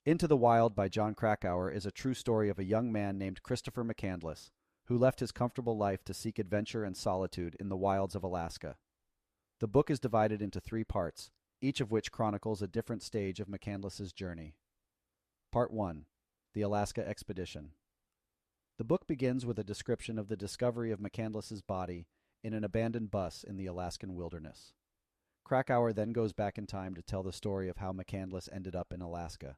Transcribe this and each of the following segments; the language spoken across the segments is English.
Into the Wild by Jon Krakauer is a true story of a young man named Christopher McCandless, who left his comfortable life to seek adventure and solitude in the wilds of Alaska. The book is divided into three parts, each of which chronicles a different stage of McCandless's journey. Part 1. The Alaska Expedition. The book begins with a description of the discovery of McCandless's body in an abandoned bus in the Alaskan wilderness. Krakauer then goes back in time to tell the story of how McCandless ended up in Alaska.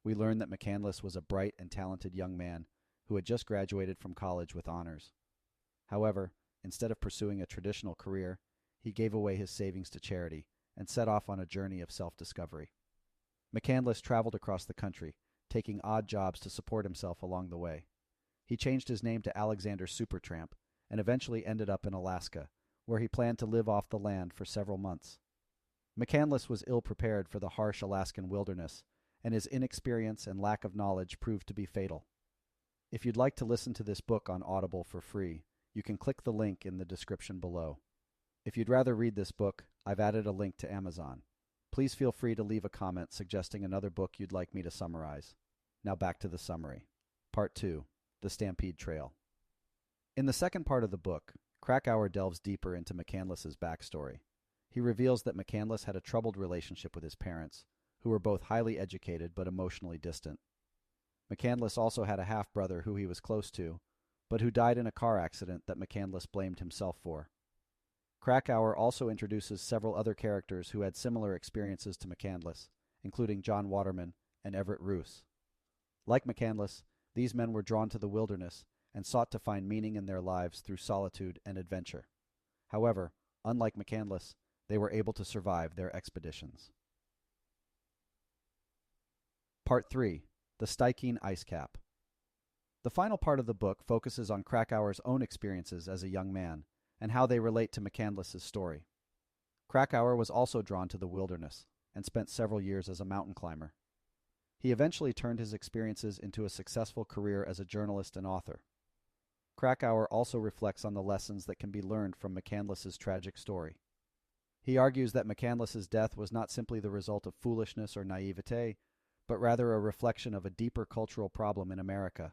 We learn that McCandless was a bright and talented young man who had just graduated from college with honors. However, instead of pursuing a traditional career, he gave away his savings to charity and set off on a journey of self-discovery. McCandless traveled across the country, taking odd jobs to support himself along the way. He changed his name to Alexander Supertramp and eventually ended up in Alaska, where he planned to live off the land for several months. McCandless was ill-prepared for the harsh Alaskan wilderness, and his inexperience and lack of knowledge proved to be fatal. If you'd like to listen to this book on Audible for free, you can click the link in the description below. If you'd rather read this book, I've added a link to Amazon. Please feel free to leave a comment suggesting another book you'd like me to summarize. Now back to the summary. Part 2. The Stampede Trail. In the second part of the book, Krakauer delves deeper into McCandless's backstory. He reveals that McCandless had a troubled relationship with his parents, who were both highly educated but emotionally distant. McCandless also had a half-brother who he was close to, but who died in a car accident that McCandless blamed himself for. Krakauer also introduces several other characters who had similar experiences to McCandless, including John Waterman and Everett Roos. Like McCandless, these men were drawn to the wilderness and sought to find meaning in their lives through solitude and adventure. However, unlike McCandless, they were able to survive their expeditions. Part 3. The Stickeen Ice Cap. The final part of the book focuses on Krakauer's own experiences as a young man and how they relate to McCandless's story. Krakauer was also drawn to the wilderness and spent several years as a mountain climber. He eventually turned his experiences into a successful career as a journalist and author. Krakauer also reflects on the lessons that can be learned from McCandless's tragic story. He argues that McCandless's death was not simply the result of foolishness or naiveté, but rather a reflection of a deeper cultural problem in America.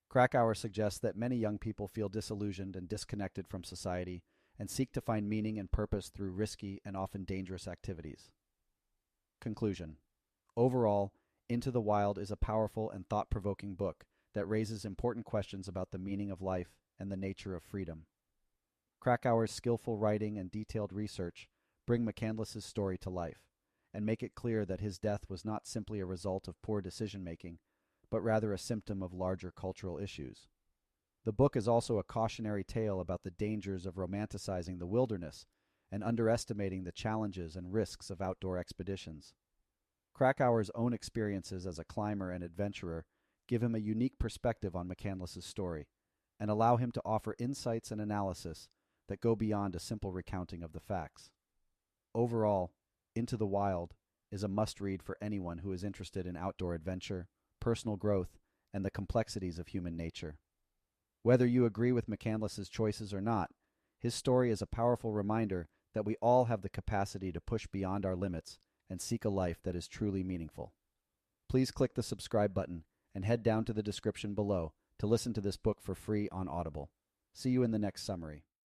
Krakauer suggests that many young people feel disillusioned and disconnected from society and seek to find meaning and purpose through risky and often dangerous activities. Conclusion. Overall, Into the Wild is a powerful and thought-provoking book that raises important questions about the meaning of life and the nature of freedom. Krakauer's skillful writing and detailed research bring McCandless's story to life and make it clear that his death was not simply a result of poor decision-making, but rather a symptom of larger cultural issues. The book is also a cautionary tale about the dangers of romanticizing the wilderness and underestimating the challenges and risks of outdoor expeditions. Krakauer's own experiences as a climber and adventurer give him a unique perspective on McCandless's story and allow him to offer insights and analysis that go beyond a simple recounting of the facts. Overall, Into the Wild is a must-read for anyone who is interested in outdoor adventure, personal growth, and the complexities of human nature. Whether you agree with McCandless's choices or not, his story is a powerful reminder that we all have the capacity to push beyond our limits and seek a life that is truly meaningful. Please click the subscribe button and head down to the description below to listen to this book for free on Audible. See you in the next summary.